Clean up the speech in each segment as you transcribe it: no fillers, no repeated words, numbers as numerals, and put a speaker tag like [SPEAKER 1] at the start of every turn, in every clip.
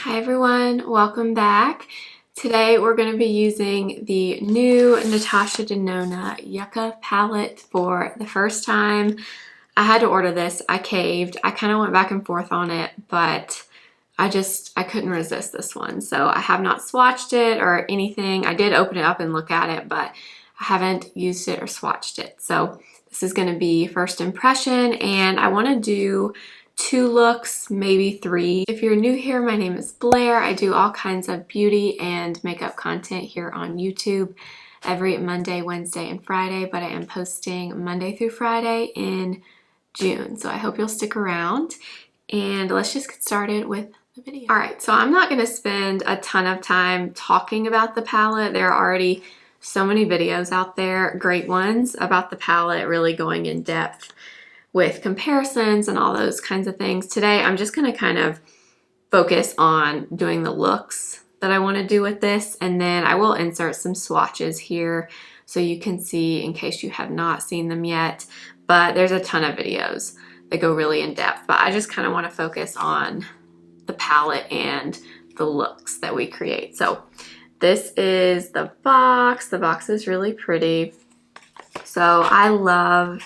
[SPEAKER 1] Hi everyone, welcome back. Today we're going to be using the new Natasha Denona Yucca Palette for the first time. I had to order this. I caved. I kind of went back and forth on it, but I couldn't resist this one. So I have not swatched it or anything. I did open it up and look at it, but I haven't used it or swatched it. So this is going to be first impression, and I want to do 2 looks, maybe 3. If you're new here, my name is Blair. I do all kinds of beauty and makeup content here on YouTube every Monday, Wednesday, and Friday, but I am posting Monday through Friday in June. So I hope you'll stick around, and let's just get started with the video. All right, so I'm not going to spend a ton of time talking about the palette. There are already so many videos out there, great ones about the palette, really going in depth with comparisons and all those kinds of things. Today, I'm just gonna kind of focus on doing the looks that I wanna do with this, and then I will insert some swatches here so you can see in case you have not seen them yet. But there's a ton of videos that go really in depth, but I just kind of wanna focus on the palette and the looks that we create. So this is the box. The box is really pretty. So I love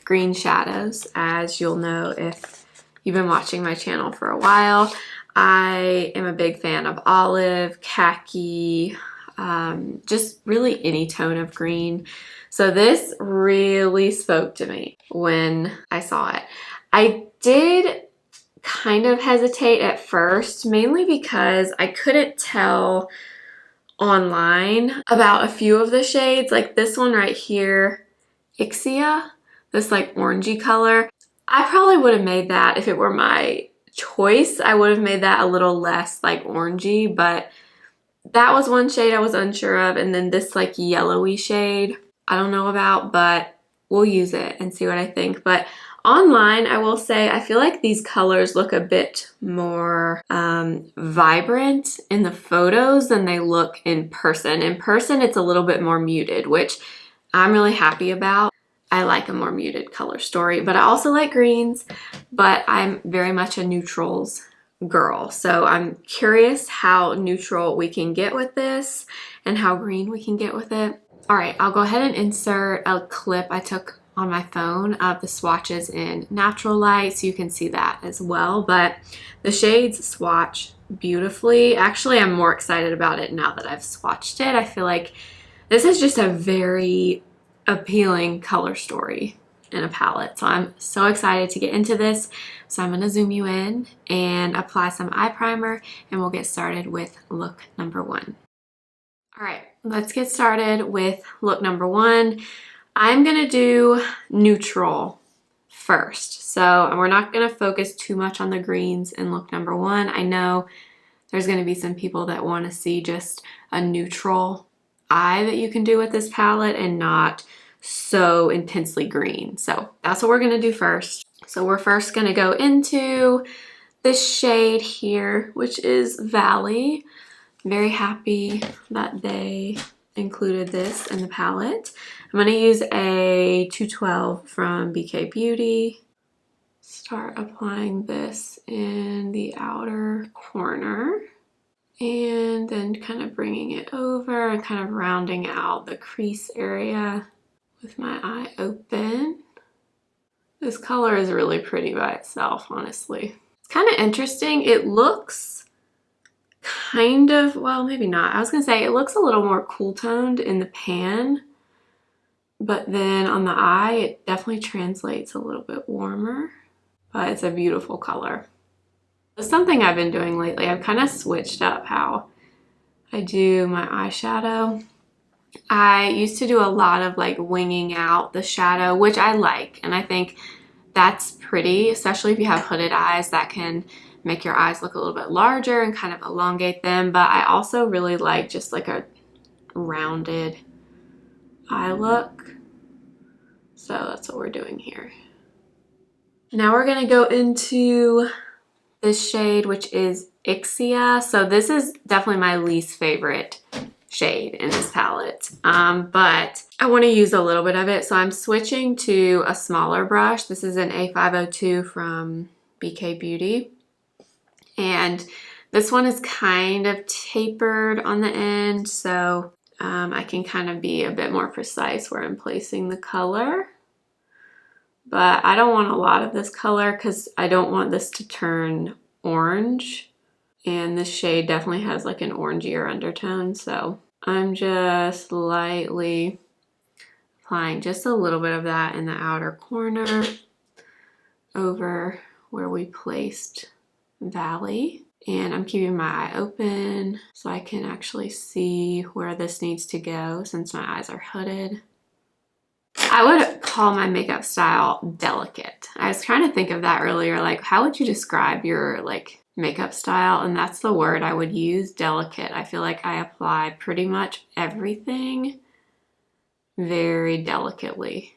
[SPEAKER 1] green shadows, as you'll know if you've been watching my channel for a while. I am a big fan of olive, khaki, just really any tone of green. So this really spoke to me when I saw it. I did kind of hesitate at first, mainly because I couldn't tell online about a few of the shades, like this one right here, Ixia. This like orangey color. I probably would have made that if it were my choice. I would have made that a little less like orangey, but that was one shade I was unsure of. And then this like yellowy shade, I don't know about, but we'll use it and see what I think. But online, I will say, I feel like these colors look a bit more vibrant in the photos than they look in person. In person, it's a little bit more muted, which I'm really happy about. I like a more muted color story, but I also like greens, but I'm very much a neutrals girl. So I'm curious how neutral we can get with this and how green we can get with it. All right, I'll go ahead and insert a clip I took on my phone of the swatches in natural light so you can see that as well. But the shades swatch beautifully. Actually, I'm more excited about it now that I've swatched it. I feel like this is just a very appealing color story in a palette. So I'm so excited to get into this. So I'm going to zoom you in and apply some eye primer, and we'll get started with look number 1. All right, let's get started with look number 1. I'm going to do neutral first. So we're not going to focus too much on the greens in look number 1. I know there's going to be some people that want to see just a neutral eye that you can do with this palette and not so intensely green. So that's what we're going to do first. So we're first going to go into this shade here, which is Valley. I'm very happy that they included this in the palette. I'm going to use a 212 from BK Beauty. Start applying this in the outer corner, and then kind of bringing it over and kind of rounding out the crease area with my eye open. This color is really pretty by itself, honestly. It's kind of interesting. It looks kind of, well, maybe not. I was gonna say it looks a little more cool toned in the pan, but then on the eye, it definitely translates a little bit warmer, but it's a beautiful color. It's something I've been doing lately. I've kind of switched up how I do my eyeshadow. I used to do a lot of like winging out the shadow, which I like, and I think that's pretty, especially if you have hooded eyes. That can make your eyes look a little bit larger and kind of elongate them. But I also really like just like a rounded eye look. So that's what we're doing here. Now we're gonna go into this shade, which is Ixia. So this is definitely my least favorite shade in this palette, but I want to use a little bit of it. So I'm switching to a smaller brush. This is an A502 from BK Beauty, and This one is kind of tapered on the end, so I can kind of be a bit more precise where I'm placing the color. But I don't want a lot of this color because I don't want this to turn orange. And this shade definitely has like an orangier undertone, so I'm just lightly applying just a little bit of that in the outer corner over where we placed Valley. And I'm keeping my eye open so I can actually see where this needs to go since my eyes are hooded. I would call my makeup style delicate. I was trying to think of that earlier, like how would you describe your like makeup style? And that's the word I would use, delicate. I feel like I apply pretty much everything very delicately.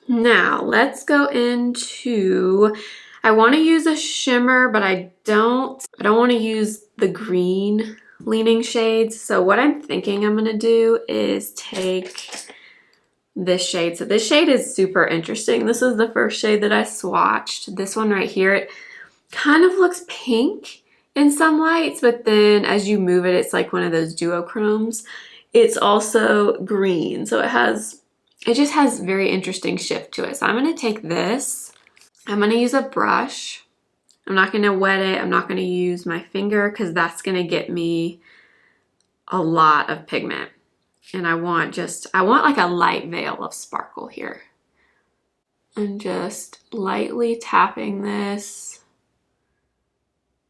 [SPEAKER 1] Now let's go into, I want to use a shimmer, but I don't want to use the green leaning shades. So what I'm thinking I'm going to do is take this shade. So this shade is super interesting. This is the first shade that I swatched. This one right here, it kind of looks pink in some lights, but then as you move it, it's like one of those duochromes. It's also green, so it just has very interesting shift to it. So I'm going to take this. I'm going to use a brush. I'm not going to wet it. I'm not going to use my finger because that's going to get me a lot of pigment. And I want like a light veil of sparkle here. I'm just lightly tapping this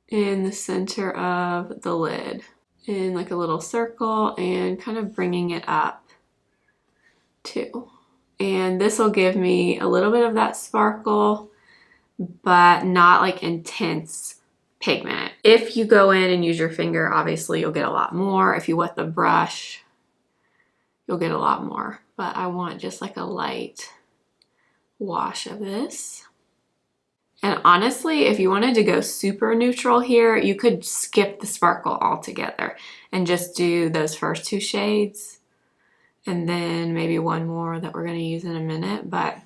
[SPEAKER 1] in the center of the lid in like a little circle and kind of bringing it up too. And this will give me a little bit of that sparkle, but not like intense pigment. If you go in and use your finger, obviously you'll get a lot more. If you wet the brush, you'll get a lot more. But I want just like a light wash of this. And honestly, if you wanted to go super neutral here, you could skip the sparkle altogether and just do those first two shades and then maybe one more that we're going to use in a minute, but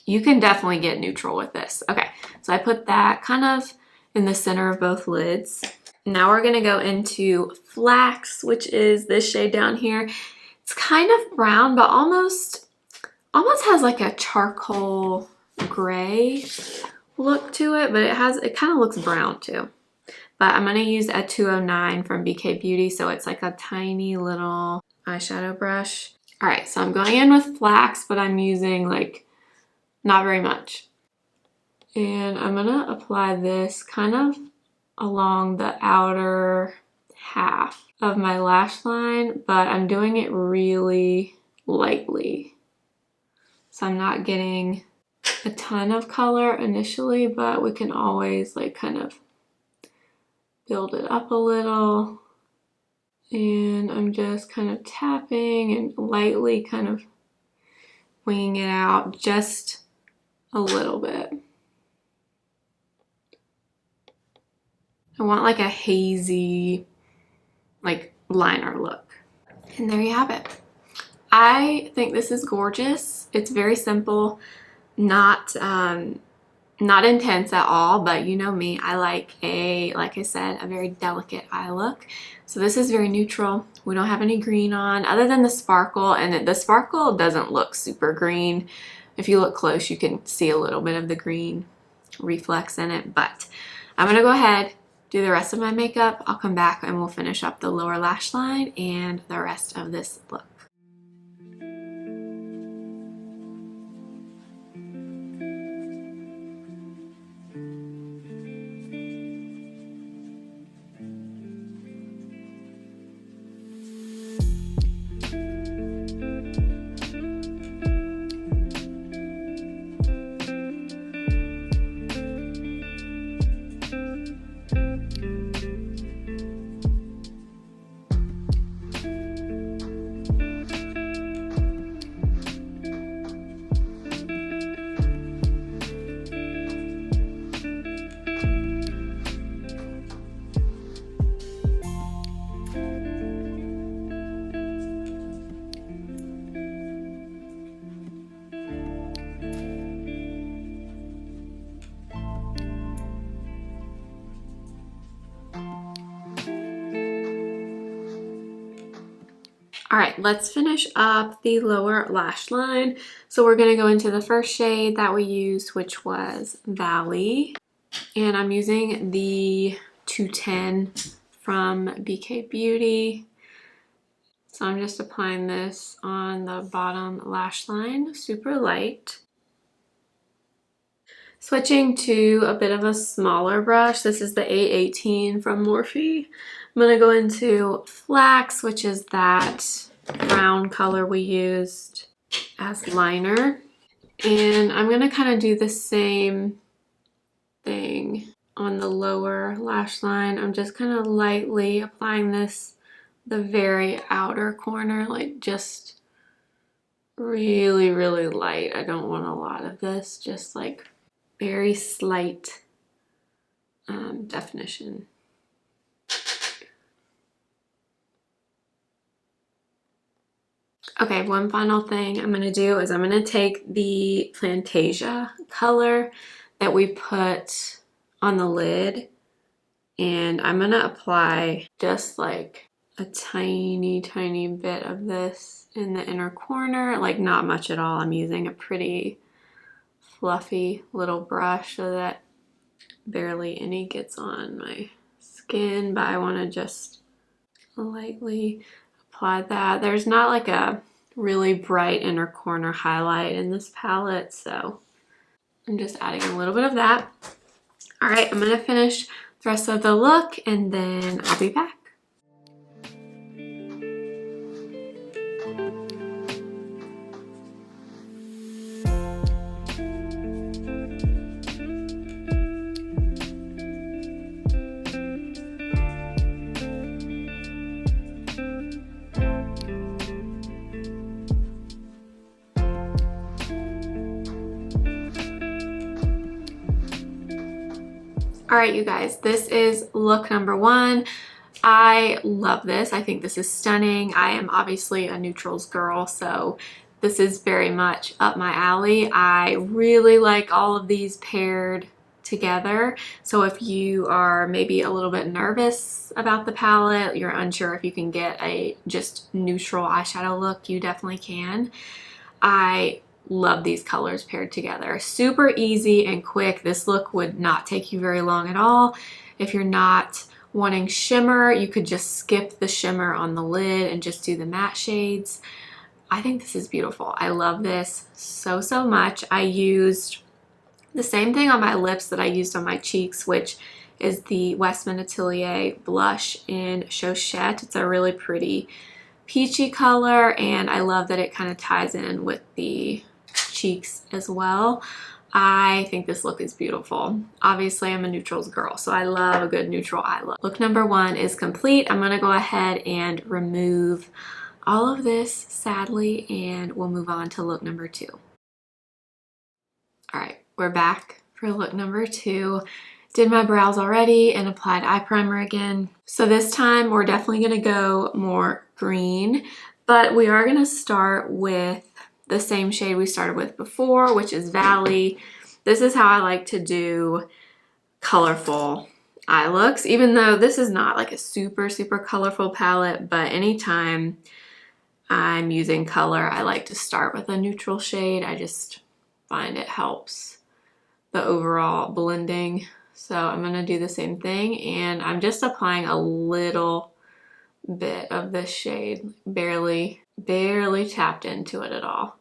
[SPEAKER 1] you can definitely get neutral with this. Okay, so I put that kind of in the center of both lids. Now we're going to go into Flax, which is this shade down here. It's kind of brown, but almost has like a charcoal gray look to it, but it kind of looks brown too. But I'm going to use a 209 from BK Beauty, so it's like a tiny little eyeshadow brush. All right, so I'm going in with Flax, but I'm using like not very much. And I'm going to apply this kind of along the outer half of my lash line, but I'm doing it really lightly. So I'm not getting a ton of color initially, but we can always like kind of build it up a little. And I'm just kind of tapping and lightly kind of winging it out just a little bit. I want like a hazy like liner look. And there you have it. I think this is gorgeous. It's very simple, not intense at all, but you know me, I like I said, a very delicate eye look. So this is very neutral. We don't have any green on other than the sparkle, and the sparkle doesn't look super green. If you look close, you can see a little bit of the green reflex in it, but I'm gonna go ahead, do the rest of my makeup. I'll come back and we'll finish up the lower lash line and the rest of this look. All right, let's finish up the lower lash line. So we're gonna go into the first shade that we used, which was Valley. And I'm using the 210 from BK Beauty. So I'm just applying this on the bottom lash line, super light. Switching to a bit of a smaller brush. This is the A18 from Morphe. I'm gonna go into Flax, which is that brown color we used as liner. And I'm gonna kind of do the same thing on the lower lash line. I'm just kind of lightly applying this the very outer corner, like just really, really light. I don't want a lot of this, just like very slight definition. Okay, one final thing I'm gonna do is I'm gonna take the Plantasia color that we put on the lid, and I'm gonna apply just like a tiny, tiny bit of this in the inner corner, like not much at all. I'm using a pretty fluffy little brush so that barely any gets on my skin, but I want to just lightly apply that. There's not like a really bright inner corner highlight in this palette, so I'm just adding a little bit of that. All right, I'm gonna finish the rest of the look and then I'll be back. All right, you guys, this is look number one. I love this. I think this is stunning. I am obviously a neutrals girl, so this is very much up my alley. I really like all of these paired together. So if you are maybe a little bit nervous about the palette, you're unsure if you can get a just neutral eyeshadow look, you definitely can. I love these colors paired together. Super easy and quick. This look would not take you very long at all. If you're not wanting shimmer, you could just skip the shimmer on the lid and just do the matte shades. I think this is beautiful. I love this so, so much. I used the same thing on my lips that I used on my cheeks, which is the Westman Atelier blush in Chouchette. It's a really pretty peachy color, and I love that it kind of ties in with the cheeks as well. I think this look is beautiful. Obviously, I'm a neutrals girl, so I love a good neutral eye look. Look number one is complete. I'm gonna go ahead and remove all of this, sadly, and we'll move on to look number two. All right, we're back for look number two. Did my brows already and applied eye primer again. So this time we're definitely gonna go more green, but we are gonna start with the same shade we started with before, which is Valley. This is how I like to do colorful eye looks, even though this is not like a super, super colorful palette, but anytime I'm using color, I like to start with a neutral shade. I just find it helps the overall blending. So I'm gonna do the same thing, and I'm just applying a little bit of this shade, barely tapped into it at all.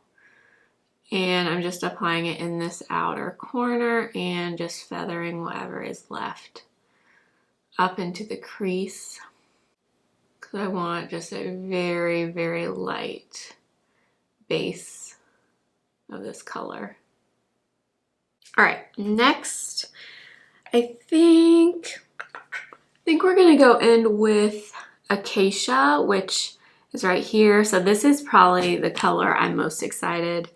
[SPEAKER 1] And I'm just applying it in this outer corner and just feathering whatever is left up into the crease, because I want just a very, very light base of this color. All right, next, I think we're gonna go in with Acacia, which is right here. So this is probably the color I'm most excited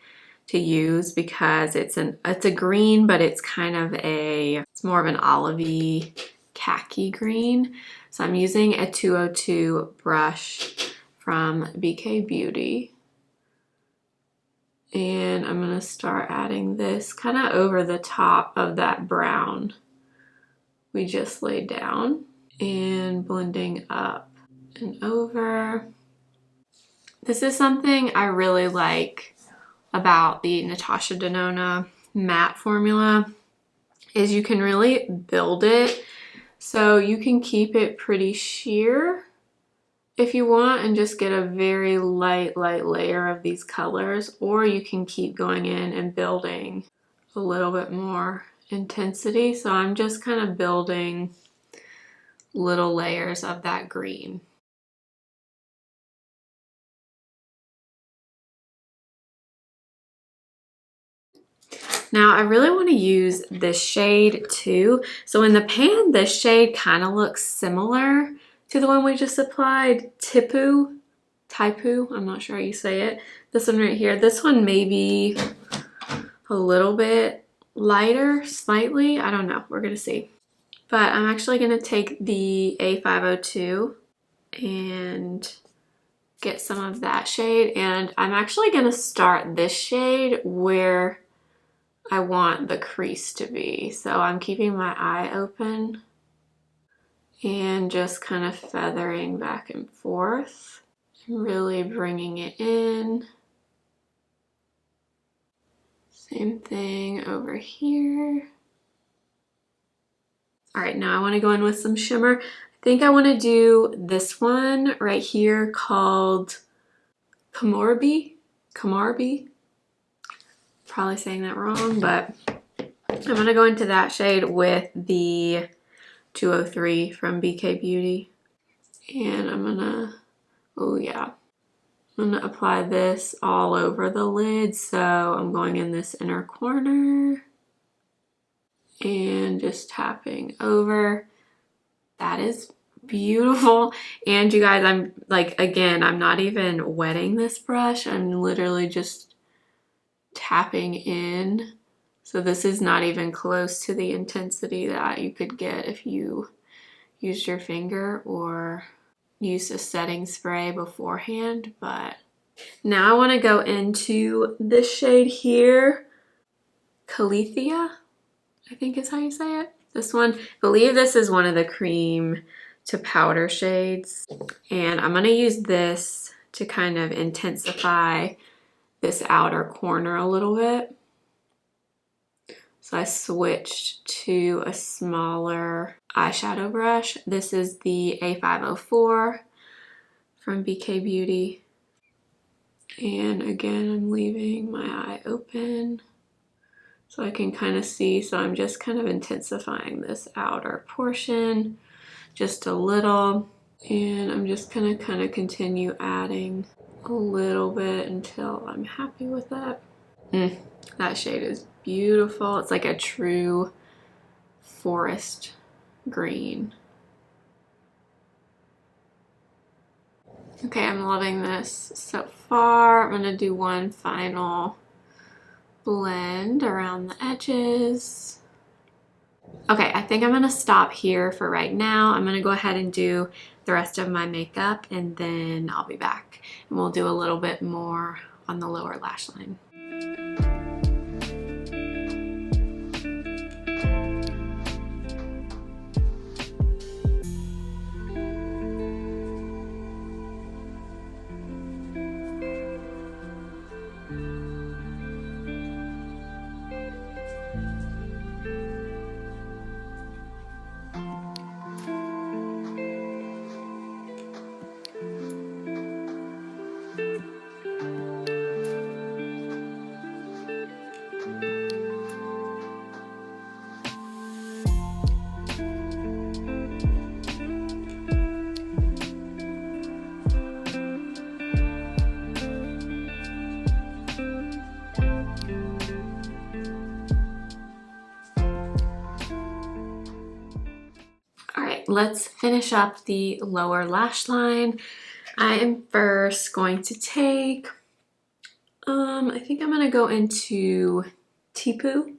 [SPEAKER 1] to use because it's a green, but it's kind of it's more of an olivey khaki green. So I'm using a 202 brush from BK Beauty. And I'm gonna start adding this kind of over the top of that brown we just laid down and blending up and over. This is something I really like about the Natasha Denona matte formula is you can really build it. So you can keep it pretty sheer if you want and just get a very light layer of these colors, or you can keep going in and building a little bit more intensity. So I'm just kind of building little layers of that green. Now I really want to use this shade too. So in the pan, this shade kind of looks similar to the one we just applied, Taipu, I'm not sure how you say it. This one right here, this one may be a little bit lighter, slightly, I don't know, we're gonna see. But I'm actually gonna take the A502 and get some of that shade, and I'm actually gonna start this shade where I want the crease to be. So I'm keeping my eye open and just kind of feathering back and forth, really bringing it in. Same thing over here. All right, now I want to go in with some shimmer. I think I want to do this one right here called Kamarbi. Probably saying that wrong, but I'm going to go into that shade with the 203 from BK Beauty. And I'm going to, oh yeah, I'm going to apply this all over the lid. So I'm going in this inner corner and just tapping over. That is beautiful. And you guys, I'm like, again, I'm not even wetting this brush. I'm literally just tapping in. So this is not even close to the intensity that you could get if you used your finger or used a setting spray beforehand. But now I want to go into this shade here, Calithia, I think is how you say it. This one, I believe this is one of the cream to powder shades. And I'm going to use this to kind of intensify this outer corner a little bit. So I switched to a smaller eyeshadow brush. This is the A504 from BK Beauty. And again, I'm leaving my eye open so I can kind of see. So I'm just kind of intensifying this outer portion just a little. And I'm just gonna kind of continue adding a little bit until I'm happy with that. That shade is beautiful. It's like a true forest green. Okay, I'm loving this so far. I'm gonna do one final blend around the edges. Okay, I think I'm gonna stop here for right now. I'm gonna go ahead and do the rest of my makeup and then I'll be back and we'll do a little bit more on the lower lash line. Let's finish up the lower lash line. I am first going to take, I think I'm gonna go into Taipu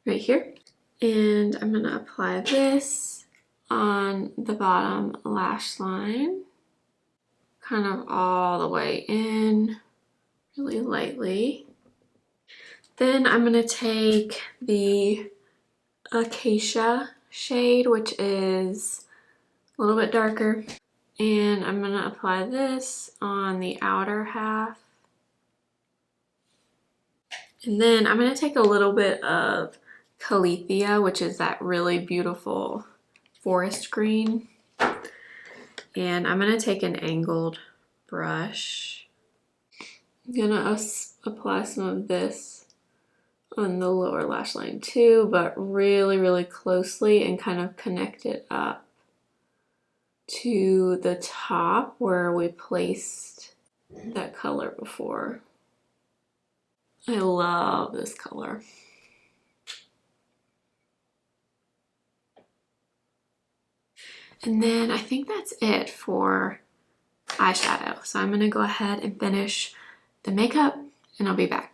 [SPEAKER 1] right here. And I'm gonna apply this on the bottom lash line, kind of all the way in, really lightly. Then I'm gonna take the Acacia shade, which is a little bit darker. And I'm gonna apply this on the outer half. And then I'm gonna take a little bit of Caletheia, which is that really beautiful forest green. And I'm gonna take an angled brush. I'm gonna apply some of this on the lower lash line too, but really, really closely and kind of connect it up to the top where we placed that color before. I love this color. And then I think that's it for eyeshadow. So I'm gonna go ahead and finish the makeup and I'll be back.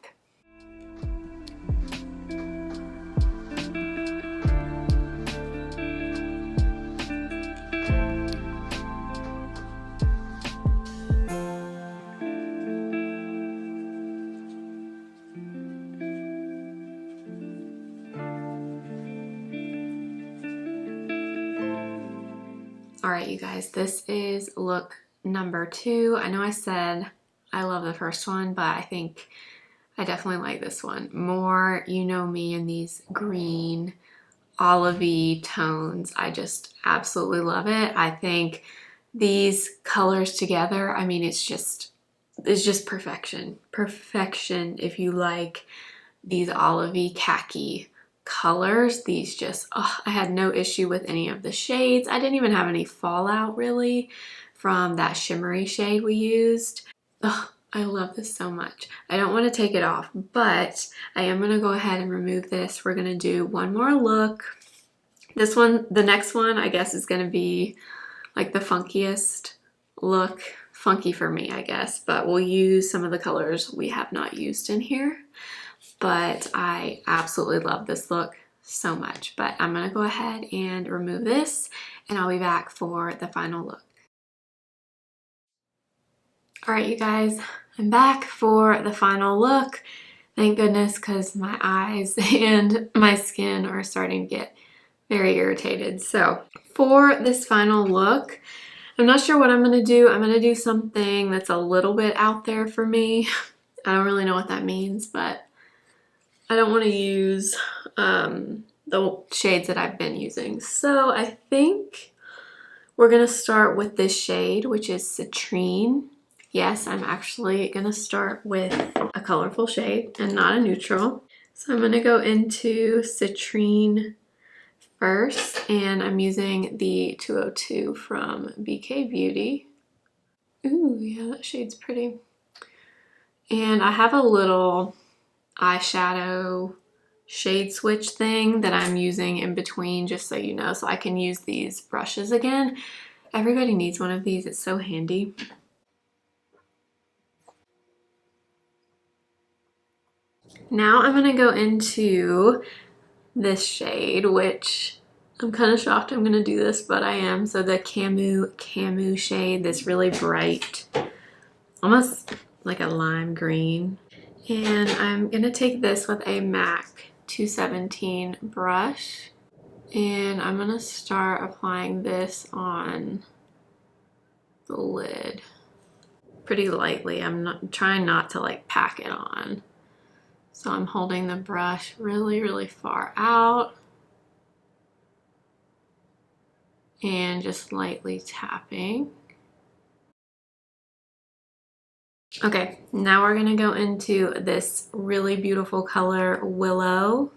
[SPEAKER 1] All right, you guys, this is look number 2. I know I said I love the first one, but I think I definitely like this one more. You know me in these green, olivey tones. I just absolutely love it. I think these colors together, I mean, it's just perfection. Perfection if you like these olivey khaki colors. These just, oh, I had no issue with any of the shades. I didn't even have any fallout really from that shimmery shade we used. Oh, I love this so much. I don't want to take it off, but I am going to go ahead and remove this. We're going to do one more look. This one, the next one, I guess is going to be like the funkiest look. Funky for me, I guess, but we'll use some of the colors we have not used in here. But I absolutely love this look so much. But I'm gonna go ahead and remove this and I'll be back for the final look. All right, you guys, I'm back for the final look. Thank goodness, because my eyes and my skin are starting to get very irritated. So for this final look, I'm not sure what I'm gonna do. I'm gonna do something that's a little bit out there for me. I don't really know what that means, but I don't want to use the shades that I've been using. So I think we're going to start with this shade, which is Citrine. Yes, I'm actually going to start with a colorful shade and not a neutral. So I'm going to go into Citrine first, and I'm using the 202 from BK Beauty. Ooh, yeah, that shade's pretty. And I have a little eyeshadow shade switch thing that I'm using in between, just so you know, so I can use these brushes again. Everybody needs one of these, it's so handy. Now I'm gonna go into this shade, which I'm kind of shocked I'm gonna do this, but I am. So the Camu shade, this really bright, almost like a lime green. And I'm gonna take this with a MAC 217 brush, and I'm gonna start applying this on the lid pretty lightly. I'm not trying not to like pack it on. So I'm holding the brush really, really far out and just lightly tapping. Okay, now we're gonna go into this really beautiful color, Willow.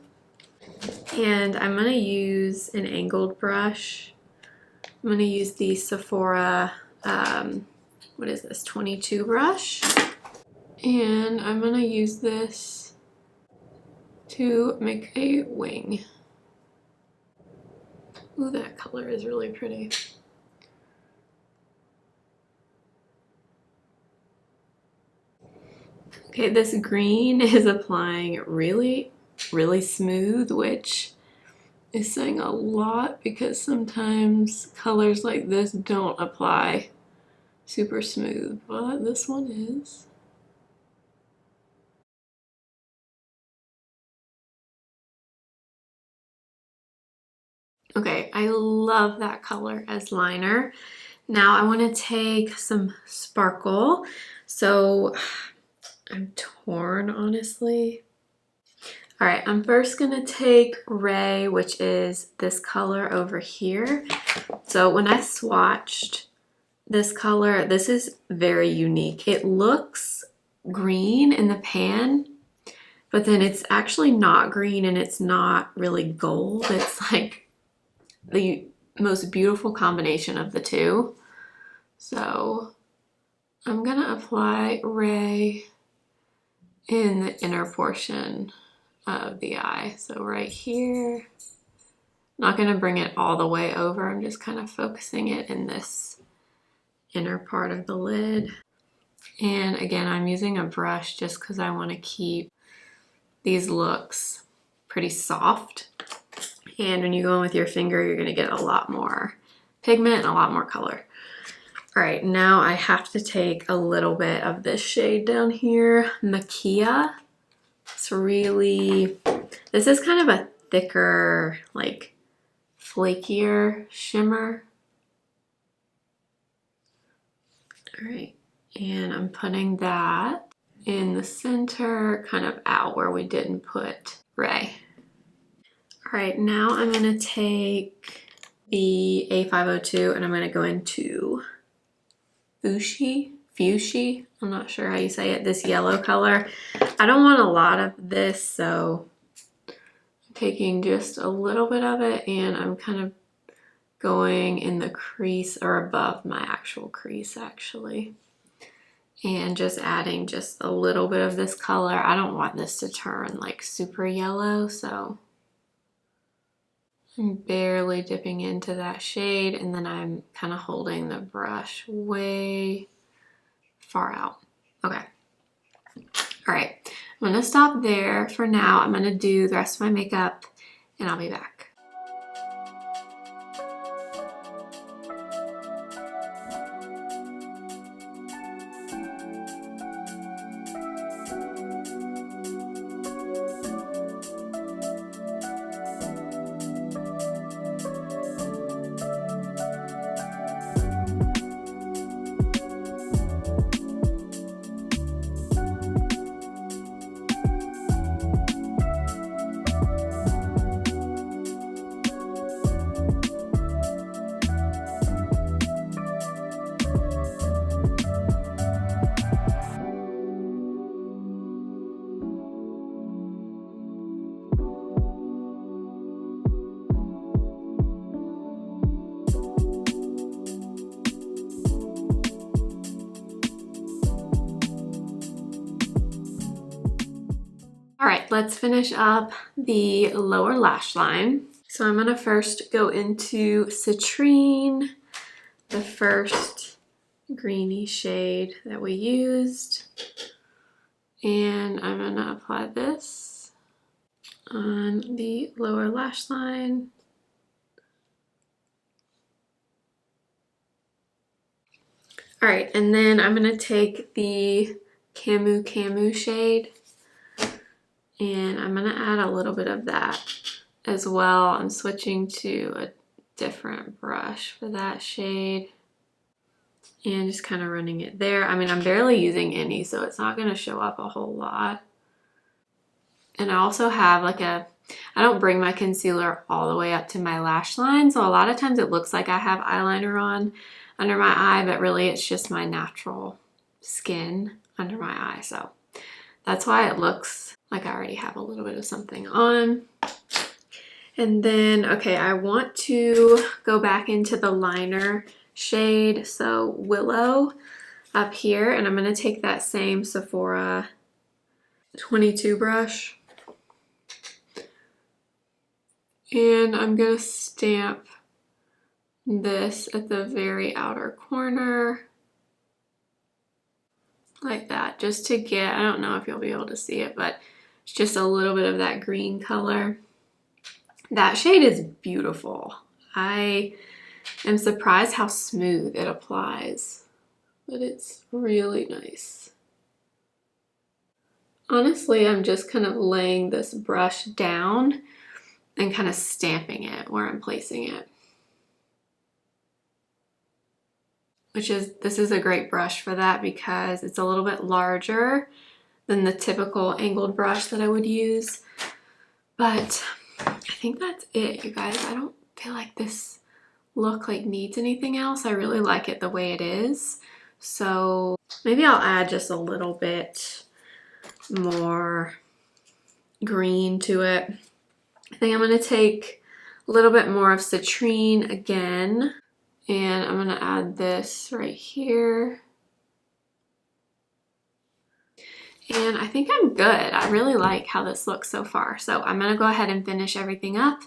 [SPEAKER 1] And I'm gonna use an angled brush. I'm gonna use the Sephora, what is this, 22 brush. And I'm gonna use this to make a wing. Ooh, that color is really pretty. Okay, this green is applying really, really smooth, which is saying a lot because sometimes colors like this don't apply super smooth, but this one is. Okay, I love that color as liner. Now I want to take some sparkle. So I'm torn, honestly. All right, I'm first gonna take Ray, which is this color over here. So when I swatched this color, this is very unique. It looks green in the pan, but then it's actually not green and it's not really gold. It's like the most beautiful combination of the two. So I'm gonna apply Ray in the inner portion of the eye. So right here, not gonna bring it all the way over. I'm just kind of focusing it in this inner part of the lid. And again, I'm using a brush just because I want to keep these looks pretty soft. And when you go in with your finger, you're gonna get a lot more pigment and a lot more color. All right, now I have to take a little bit of this shade down here, Maquia. It's really, this is kind of a thicker, like flakier shimmer. All right, and I'm putting that in the center, kind of out where we didn't put Ray. All right, now I'm gonna take the A502 and I'm gonna go into Fuchsia, I'm not sure how you say it, this yellow color. I don't want a lot of this, so I'm taking just a little bit of it and I'm kind of going in the crease or above my actual crease actually. And just adding just a little bit of this color. I don't want this to turn like super yellow, so I'm barely dipping into that shade and then I'm kind of holding the brush way far out. Okay. All right, I'm gonna stop there for now. I'm gonna do the rest of my makeup and I'll be back. All right, let's finish up the lower lash line. So I'm gonna first go into Citrine, the first greeny shade that we used. And I'm gonna apply this on the lower lash line. All right, and then I'm gonna take the Camu shade and I'm gonna add a little bit of that as well. I'm switching to a different brush for that shade and just kind of running it there. I mean, I'm barely using any, so it's not gonna show up a whole lot. And I also have like I don't bring my concealer all the way up to my lash line, so a lot of times it looks like I have eyeliner on under my eye, but really it's just my natural skin under my eye. So that's why it looks like I already have a little bit of something on. And then, okay, I want to go back into the liner shade, so Willow up here, and I'm gonna take that same Sephora 22 brush. And I'm gonna stamp this at the very outer corner like that, just to get, I don't know if you'll be able to see it, but it's just a little bit of that green color. That shade is beautiful. I am surprised how smooth it applies, but it's really nice. Honestly, I'm just kind of laying this brush down and kind of stamping it where I'm placing it. this is a great brush for that because it's a little bit larger than the typical angled brush that I would use. But I think that's it, you guys. I don't feel like this look like needs anything else. I really like it the way it is. So maybe I'll add just a little bit more green to it. I think I'm going to take a little bit more of citrine again, and I'm going to add this right here. And I think I'm good. I really like how this looks so far. So I'm going to go ahead and finish everything up.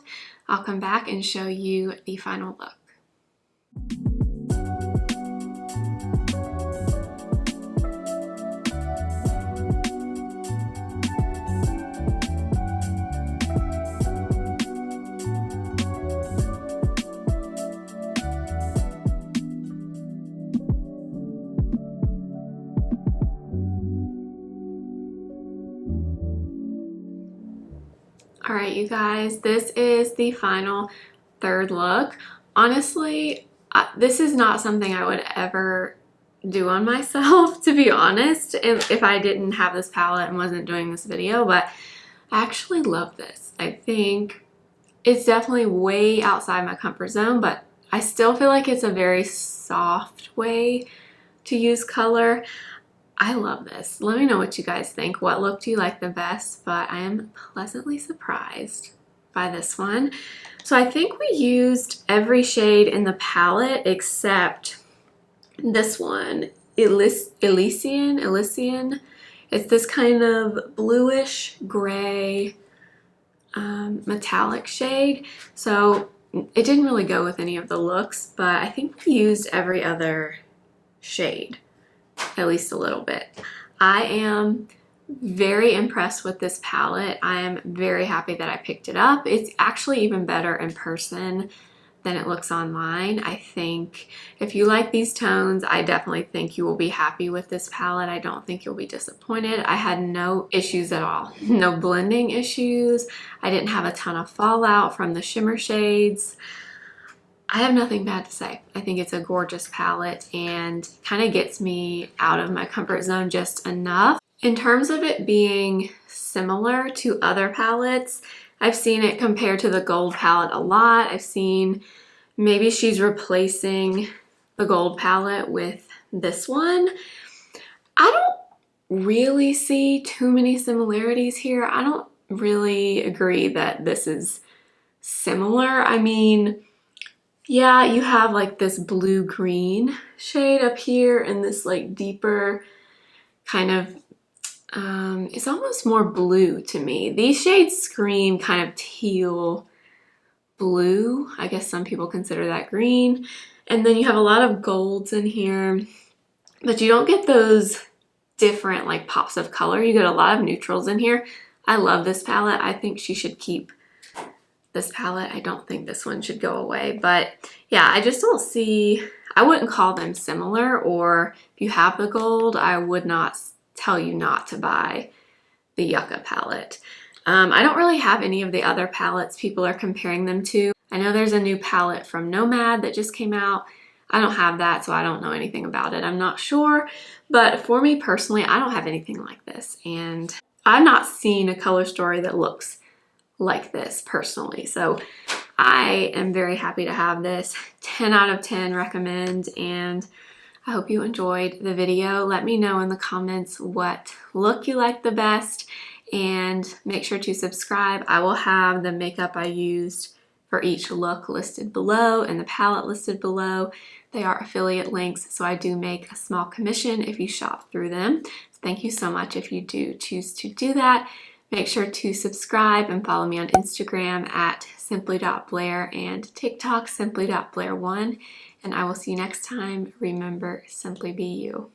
[SPEAKER 1] I'll come back and show you the final look. All right, you guys, this is the final third look. Honestly, this is not something I would ever do on myself, to be honest, if I didn't have this palette and wasn't doing this video, but I actually love this. I think it's definitely way outside my comfort zone, but I still feel like it's a very soft way to use color. I love this. Let me know what you guys think. What look do you like the best? But I am pleasantly surprised by this one. So I think we used every shade in the palette except this one, Elysian. It's this kind of bluish gray metallic shade. So it didn't really go with any of the looks, but I think we used every other shade, at least a little bit. I am very impressed with this palette. I am very happy that I picked it up. It's actually even better in person than it looks online. I think if you like these tones, I definitely think you will be happy with this palette. I don't think you'll be disappointed. I had no issues at all. No blending issues. I didn't have a ton of fallout from the shimmer shades. I have nothing bad to say. I think it's a gorgeous palette and kind of gets me out of my comfort zone just enough. In terms of it being similar to other palettes, I've seen it compared to the gold palette a lot. I've seen maybe she's replacing the gold palette with this one. I don't really see too many similarities here. I don't really agree that this is similar. I mean, yeah, you have like this blue-green shade up here and this like deeper kind of, it's almost more blue to me. These shades scream kind of teal blue. I guess some people consider that green. And then you have a lot of golds in here, but you don't get those different like pops of color. You get a lot of neutrals in here. I love this palette. I think she should keep this palette. I don't think this one should go away, but yeah, I just don't see, I wouldn't call them similar, or if you have the gold, I would not tell you not to buy the Yucca palette. I don't really have any of the other palettes people are comparing them to. I know there's a new palette from Nomad that just came out. I don't have that, so I don't know anything about it. I'm not sure, but for me personally, I don't have anything like this, and I've not seen a color story that looks like this personally. So I am very happy to have this. 10 out of 10 recommend, and I hope you enjoyed the video. Let me know in the comments what look you like the best, and make sure to subscribe. I will have the makeup I used for each look listed below and the palette listed below. They are affiliate links, so I do make a small commission if you shop through them. So thank you so much if you do choose to do that. Make sure to subscribe and follow me on Instagram at simply.blair and TikTok simply.blair1. And I will see you next time. Remember, simply be you.